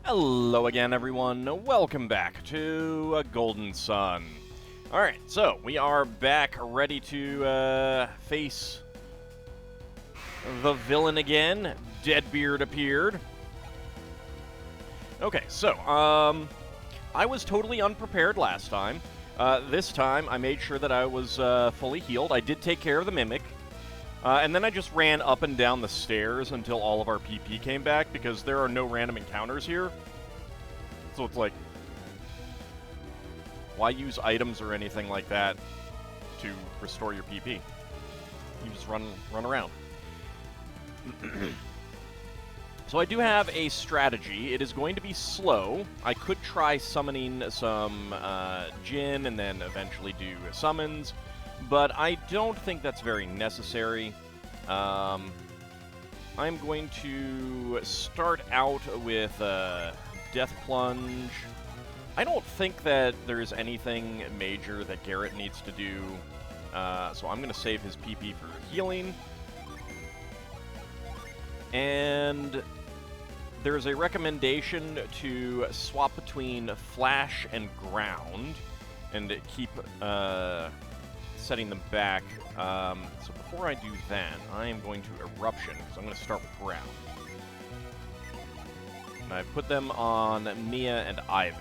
Hello again, everyone. Welcome back to Golden Sun. Alright, so we are back ready to face the villain again. Deadbeard appeared. Okay, so, I was totally unprepared last time. This time, I made sure that I was fully healed. I did take care of the Mimic. And then I just ran up and down the stairs until all of our PP came back, because there are no random encounters here. So it's like, why use items or anything like that to restore your PP? You just run around. So I do have a strategy. It is going to be slow. I could try summoning some Jinn and then eventually do summons, but I don't think that's very necessary. I'm going to start out with Death Plunge. I don't think that there's anything major that Garrett needs to do, so I'm going to save his PP for healing. And there's a recommendation to swap between Flash and Ground and keep setting them back. So before I do that, I am going to Eruption, because I'm going to start with Ground. And I put them on Mia and Ivan.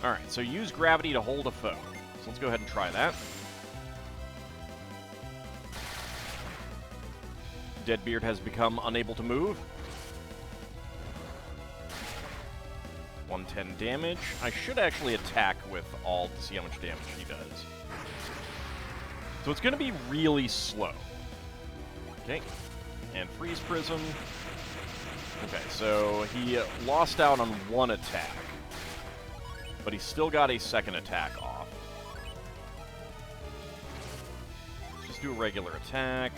Alright, so use Gravity to hold a foe. So let's go ahead and try that. Deadbeard has become unable to move. 110 damage. I should actually attack with Ald to see how much damage he does. So it's going to be really slow. Okay. And Freeze Prism. Okay, so he lost out on one attack, but he still got a second attack off. Let's just do a regular attack.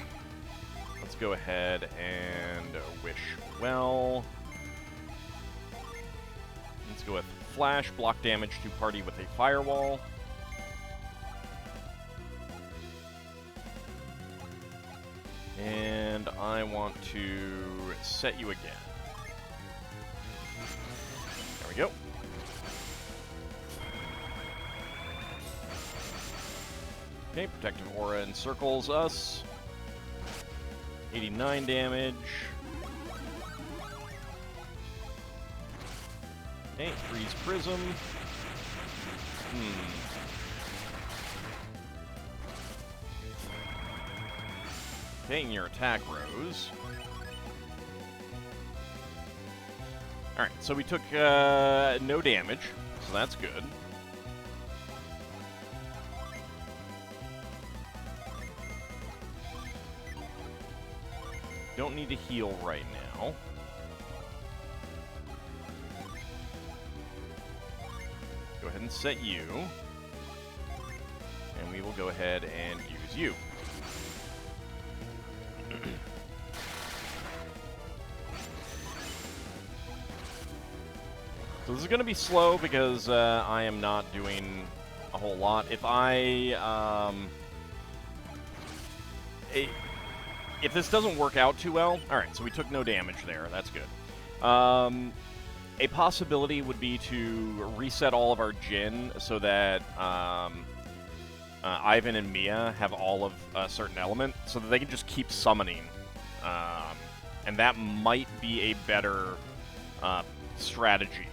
Let's go ahead and Wish Well. Let's go with Flash, block damage to party with a Firewall. And I want to set you again. There we go. Okay, Protective Aura encircles us. 89 damage. Okay, Freeze Prism. Okay, and your attack rose. Alright, so we took no damage, so that's good. Don't need to heal right now. Go ahead and set you. And we will go ahead and use you. So this is going to be slow because I am not doing a whole lot. If if this doesn't work out too well... Alright, so we took no damage there. That's good. A possibility would be to reset all of our Jinn so that Ivan and Mia have all of a certain element, so that they can just keep summoning. And that might be a better strategy.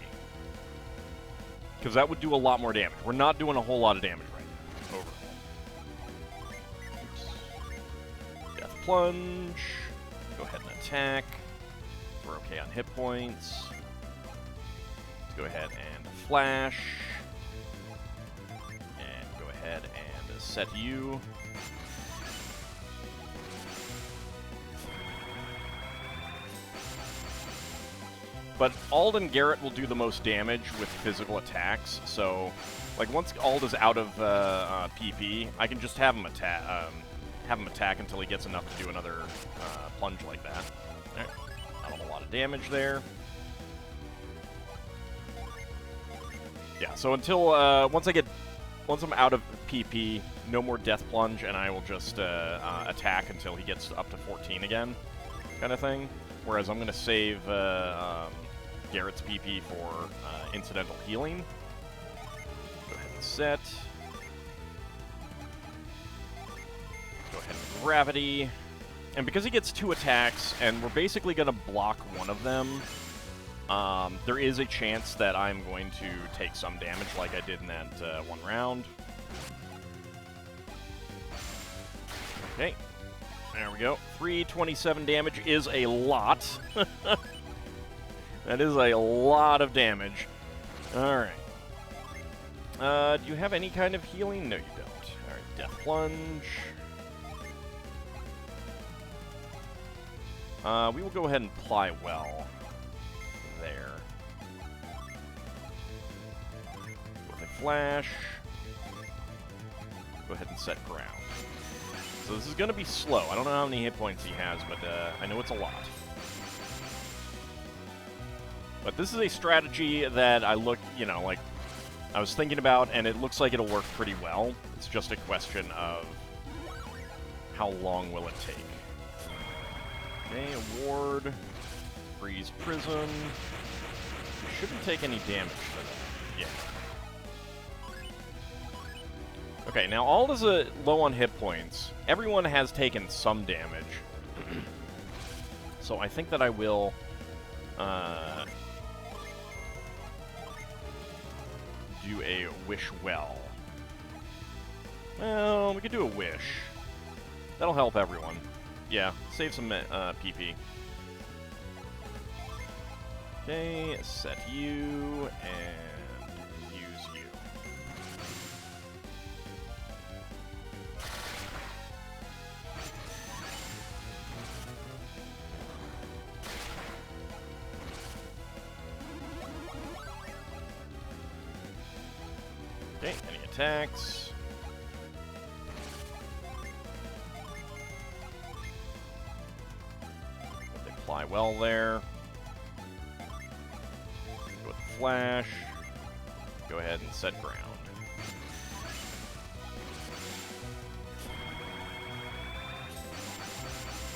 Because that would do a lot more damage. We're not doing a whole lot of damage right now. Over. Oops. Death Plunge. Go ahead and attack. We're okay on hit points. Let's go ahead and Flash. And go ahead and set you. But Ald and Garrett will do the most damage with physical attacks, so like once Ald is out of PP, I can just have him attack until he gets enough to do another plunge like that. Alright, not a lot of damage there. Yeah, so until once I'm out of PP, no more Death Plunge, and I will just attack until he gets up to 14 again, kind of thing. Whereas I'm going to save Garrett's PP for incidental healing. Go ahead and set. Go ahead and Gravity. And because he gets 2 attacks, and we're basically going to block one of them, there is a chance that I'm going to take some damage like I did in that one round. Okay, there we go. 327 damage is a lot. That is a lot of damage. Alright. Do you have any kind of healing? No, you don't. Alright, Death Plunge. We will go ahead and apply Well. There. With a Flash. Go ahead and set Ground. So this is going to be slow. I don't know how many hit points he has, but I know it's a lot. But this is a strategy that I look, you know, like, I was thinking about, and it looks like it'll work pretty well. It's just a question of how long will it take. Okay, Award, Freeze Prism. Shouldn't take any damage for that. Yeah. Okay, now Ald is low on hit points. Everyone has taken some damage. So I think that I will do a Wish Well. Well, we could do a Wish. That'll help everyone. Yeah, save some PP. Okay, set you, and use you. Okay, any attacks? Apply Well there. Go with Flash. Go ahead and set Ground.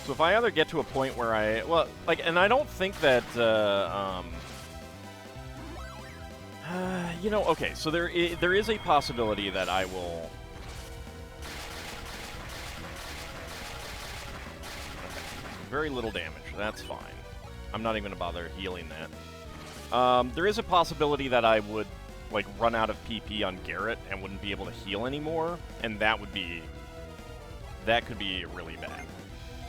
So if I either get to a point where and I don't think that, you know, okay, so there is a possibility that I will... Very little damage. That's fine. I'm not even going to bother healing that. There is a possibility that I would, like, run out of PP on Garrett and wouldn't be able to heal anymore, and that could be really bad.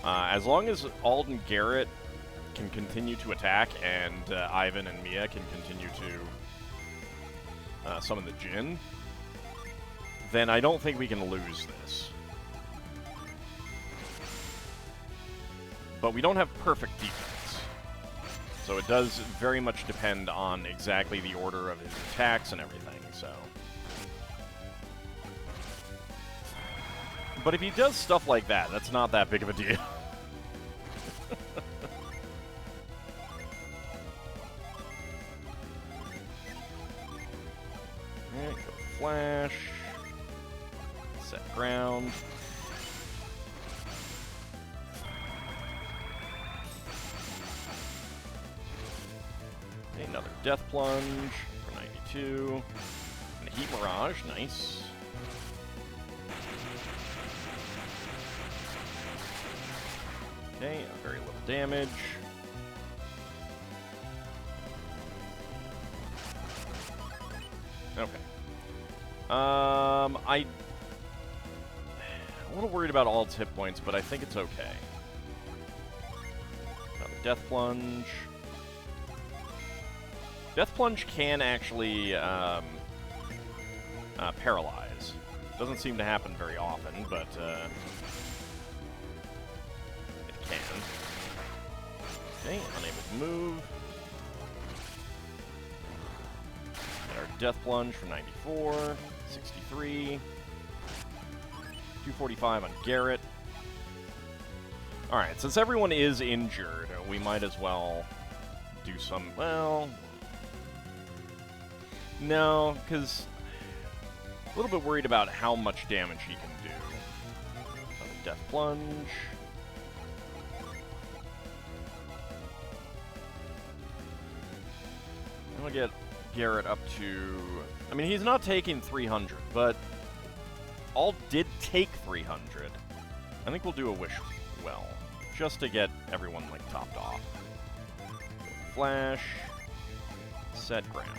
As long as Ald and Garrett can continue to attack, and Ivan and Mia can continue to summon the Djinn, then I don't think we can lose this. But we don't have perfect defense. So it does very much depend on exactly the order of his attacks and everything, so... But if he does stuff like that, that's not that big of a deal. Alright, go Flash. Set Ground. Another Death Plunge for 92. And a Heat Mirage, nice. Okay, very little damage. Okay. I'm a little worried about Ald's hit points, but I think it's okay. Another Death Plunge. Death Plunge can actually paralyze. Doesn't seem to happen very often, but it can. Okay, unable to move. Get our Death Plunge for 94, 63, 245 on Garrett. Alright, since everyone is injured, we might as well do some, well... No, because a little bit worried about how much damage he can do. Another Death Plunge. I'm gonna get Garrett up to... I mean, he's not taking 300, but Alt did take 300. I think we'll do a Wish Well, just to get everyone, like, topped off. Flash. Set ground.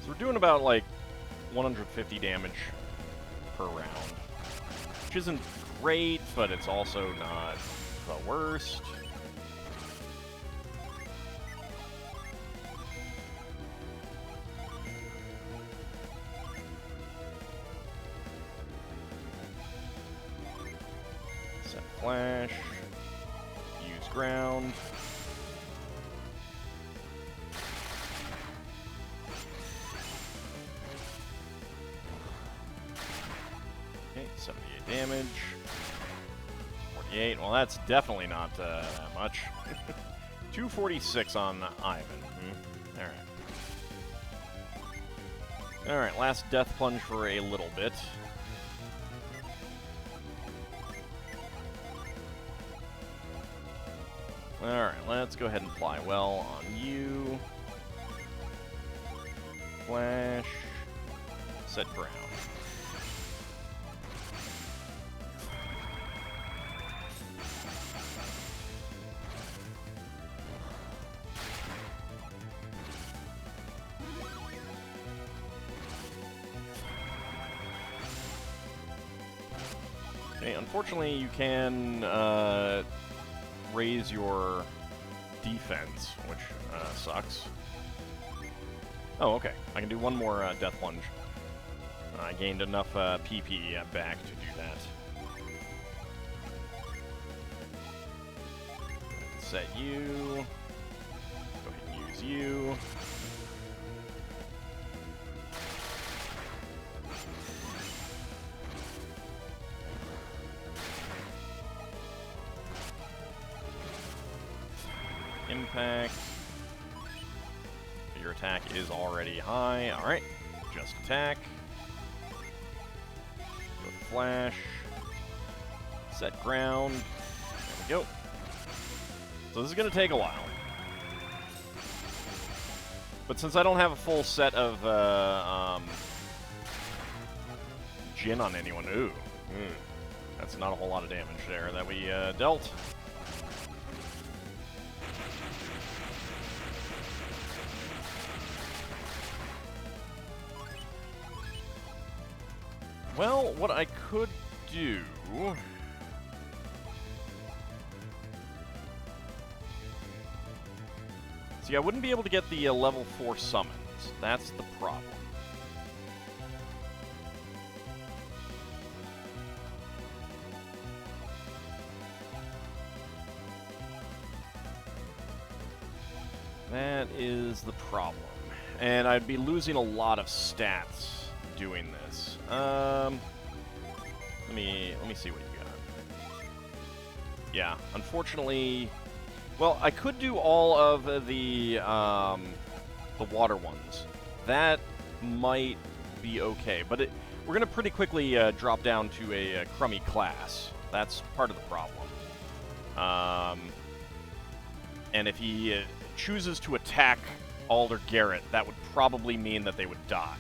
So we're doing about, like, 150 damage per round, which isn't great, but it's also not the worst. Set flash. Use ground. Okay, 78 damage. 48. Well, that's definitely not that much. 246 on Ivan. Alright. Alright, last death plunge for a little bit. Alright, let's go ahead and fly well on you. Flash. Set ground. Okay, unfortunately, you can raise your defense, which sucks. Oh, okay. I can do one more death plunge. I gained enough PP back to do that. Set you. Go ahead and use you. Impact. Your attack is already high. Alright. Just attack. Go flash. Set ground. There we go. So this is going to take a while. But since I don't have a full set of Jin on anyone, that's not a whole lot of damage there that we dealt. Well, what I could do... See, I wouldn't be able to get the level 4 summons. That's the problem. That is the problem. And I'd be losing a lot of stats doing this. Let me see what you got. Yeah, unfortunately, well, I could do all of the water ones. That might be okay, but we're gonna pretty quickly drop down to a crummy class. That's part of the problem. And if he chooses to attack Ald or Garrett, that would probably mean that they would die.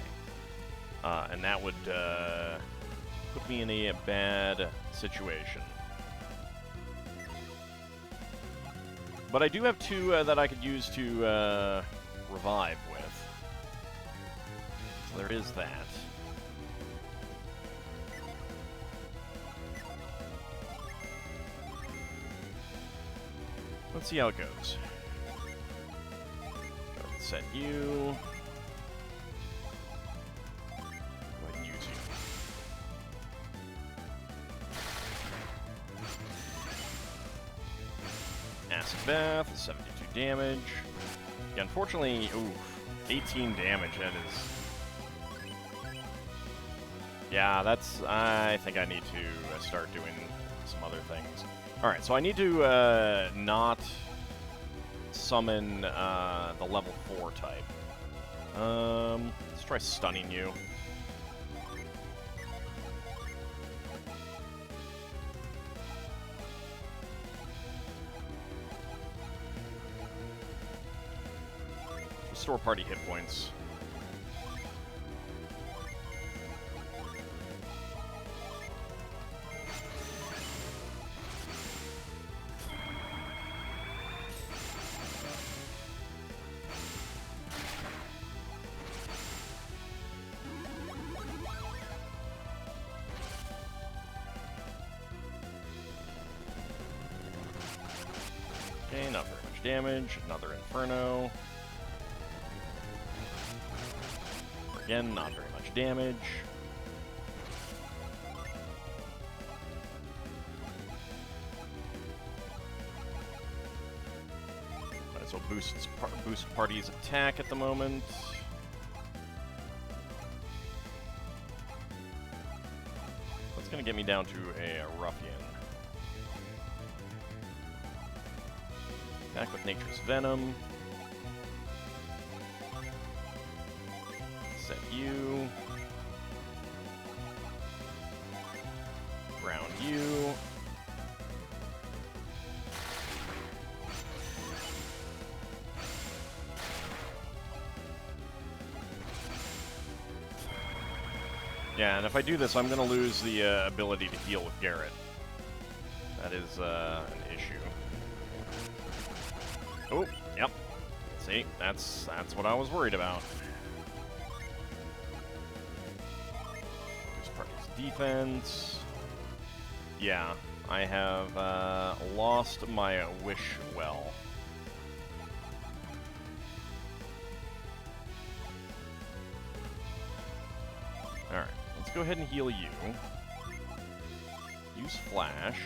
And that would put me in a bad situation. But I do have two that I could use to revive with. So there is that. Let's see how it goes. Go ahead and set you. Acid Bath, 72 damage. Yeah, unfortunately, oof, 18 damage, that is... Yeah, that's... I think I need to start doing some other things. Alright, so I need to not summon the level 4 type. Let's try stunning you. Restore party hit points. Okay, not very much damage. Another Inferno. Again, not very much damage. Might as well boost party's attack at the moment. That's going to get me down to a Ruffian. Attack with Nature's Venom. Set you. Ground you. Yeah, and if I do this, I'm going to lose the ability to heal with Garrett. That is an issue. Oh, yep. See, that's what I was worried about. This party's defense. Yeah, I have lost my wish well. Alright, let's go ahead and heal you. Use Flash.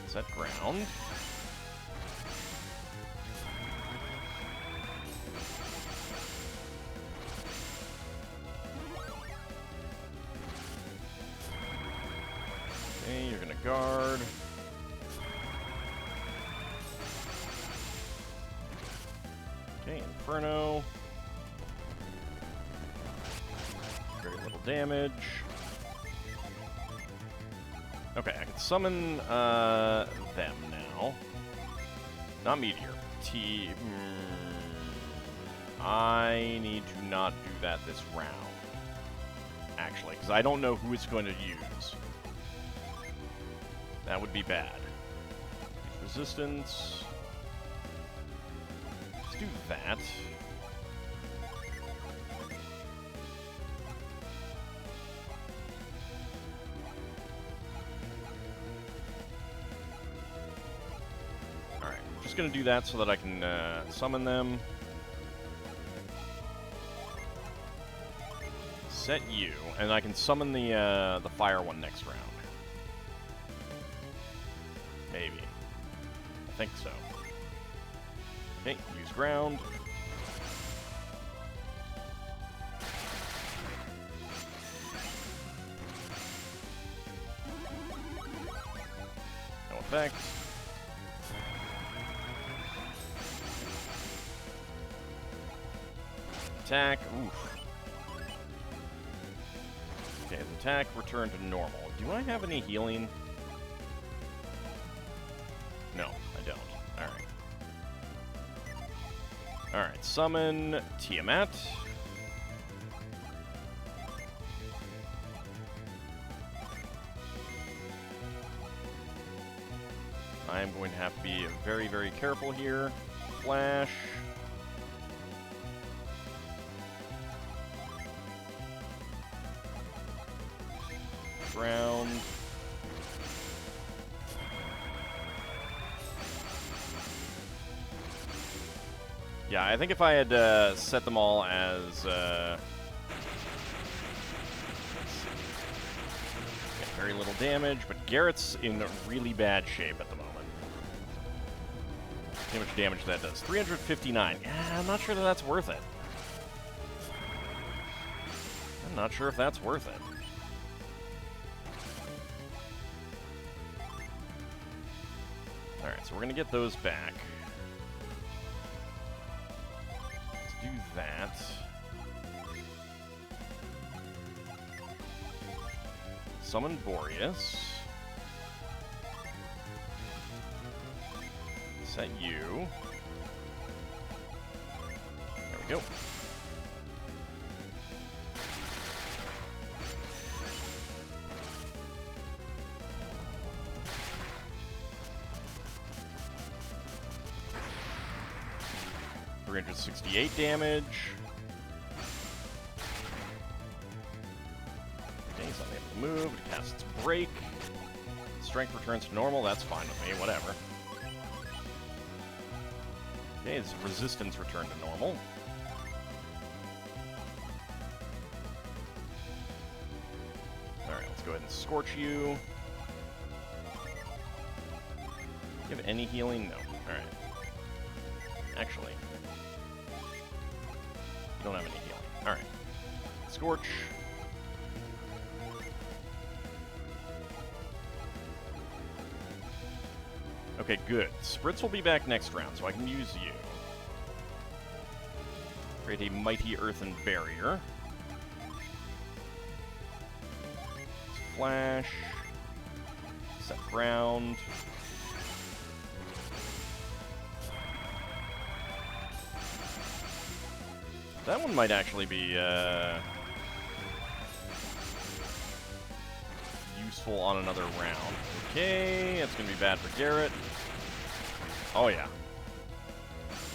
Set ground. Okay, you're gonna guard. Okay, Inferno. Very little damage. Okay, I can summon them now. Not Meteor. I need to not do that this round. Actually, because I don't know who it's going to use. That would be bad. Resistance. Let's do that. Alright, just gonna do that so that I can summon them. Set you, and I can summon the fire one next round. Maybe. I think so. Okay, use ground. No effect. Attack. Oof. Okay, his attack returned to normal. Do I have any healing? No, I don't. Alright. Alright, summon Tiamat. I am going to have to be very, very careful here. Flash. Ground. Yeah, I think if I had set them all as very little damage, but Garrett's in really bad shape at the moment. See how much damage that does. 359. Yeah, I'm not sure that that's worth it. I'm not sure if that's worth it. Alright, so we're going to get those back. that. Summon Boreas. Set you. There we go. $368 damage. Okay, he's unable to move. It casts its break. Strength returns to normal. That's fine with me. Whatever. Okay, his resistance returned to normal. Alright, let's go ahead and scorch you. Do you have any healing? No. Alright. Actually, you don't have any healing. Alright. Scorch. Okay, good. Spritz will be back next round, so I can use you. Create a mighty earthen barrier. Flash. Set ground. That one might actually be useful on another round. Okay, it's going to be bad for Garrett. Oh, yeah.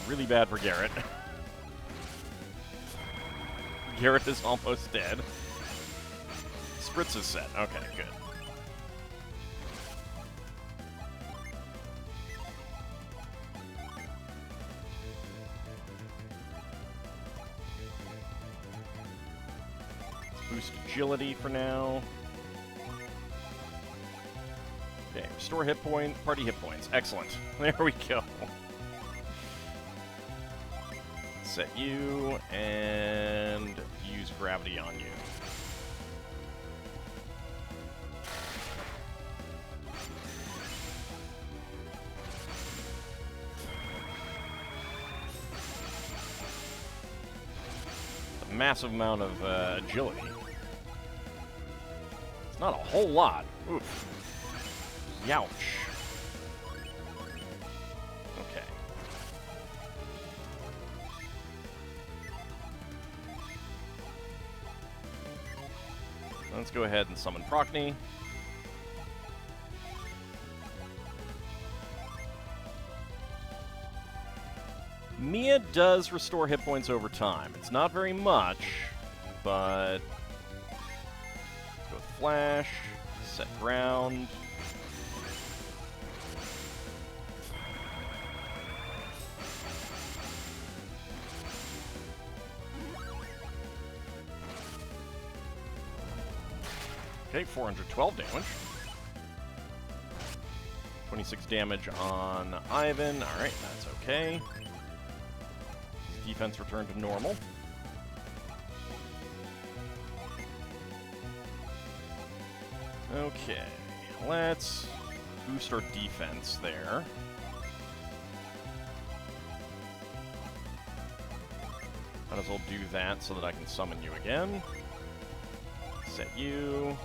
Really bad for Garrett. Garrett is almost dead. Spritz is set. Okay, good. Boost agility for now. Okay, restore hit point, party hit points. Excellent. There we go. Set you and use gravity on you. A massive amount of agility. It's not a whole lot. Oof. Youch. Okay. Let's go ahead and summon Prockney. Mia does restore hit points over time. It's not very much, but let's go with Flash, set ground. Okay, 412 damage. 26 damage on Ivan. Alright, that's okay. His defense returned to normal. Okay, let's boost our defense there. Might as well do that so that I can summon you again. Set you.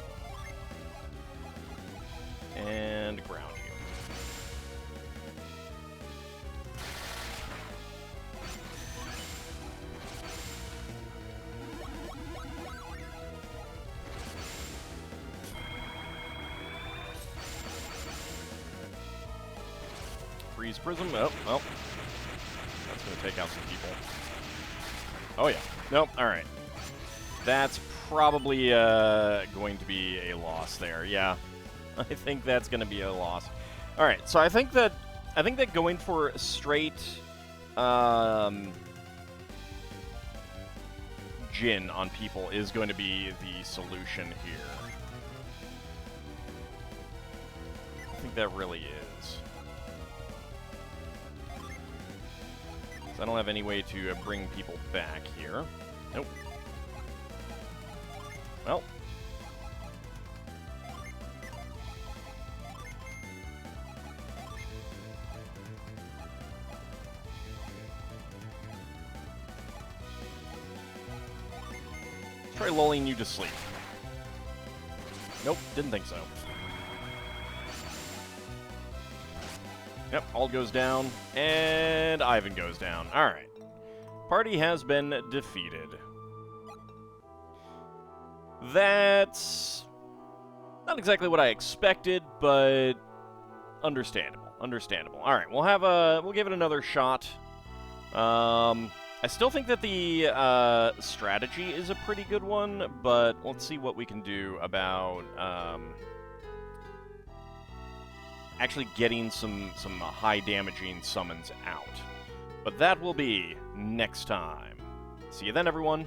And ground you. Freeze Prism. Oh, well. That's going to take out some people. Oh, yeah. Nope. All right. That's probably going to be a loss there. Yeah. I think that's going to be a loss. All right, so I think that going for straight Jin on people is going to be the solution here. I think that really is. So I don't have any way to bring people back here. Nope. Well. Try lulling you to sleep. Nope, didn't think so. Yep, Ald goes down, and Ivan goes down. Alright. Party has been defeated. That's not exactly what I expected, but understandable. Understandable. Alright, we'll give it another shot. I still think that the strategy is a pretty good one, but let's see what we can do about actually getting some high damaging summons out. But that will be next time. See you then, everyone.